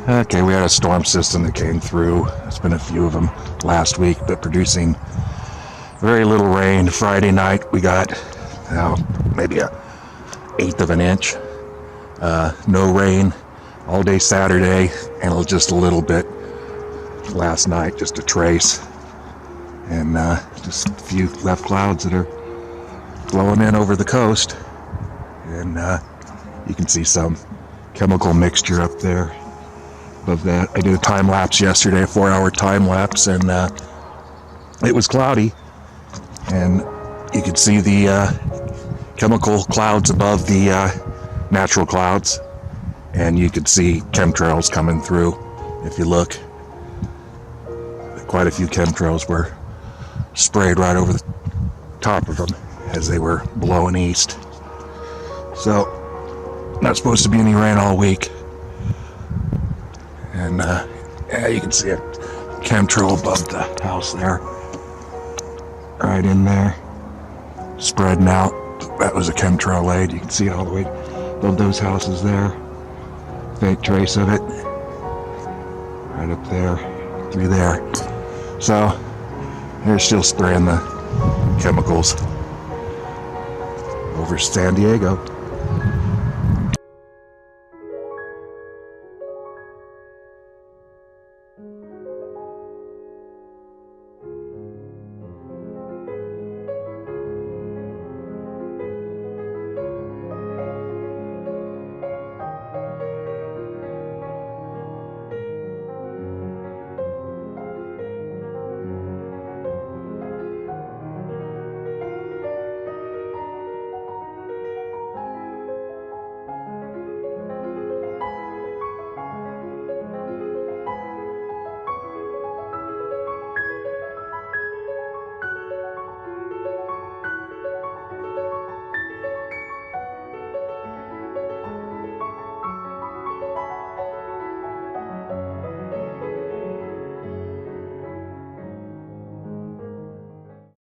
Okay, we had a storm system that came through. There's been a few of them last week, but producing very little rain. Friday night we got maybe a eighth of an inch. No rain all day Saturday, and just a little bit last night, just a trace. And just a few left clouds that are blowing in over the coast. And you can see some chemical mixture up there above that. I did a time lapse yesterday, a 4-hour time lapse, and it was cloudy. And you could see the chemical clouds above the natural clouds. And you could see chemtrails coming through. If you look, quite a few chemtrails were sprayed right over the top of them as they were blowing east. So, not supposed to be any rain all week. And yeah, you can see a chemtrail above the house there. Right in there. Spreading out. That was a chemtrail laid. You can see it all the way above those houses there. Faint trace of it. Right up there. Through there. So, they're still spraying the chemicals over San Diego.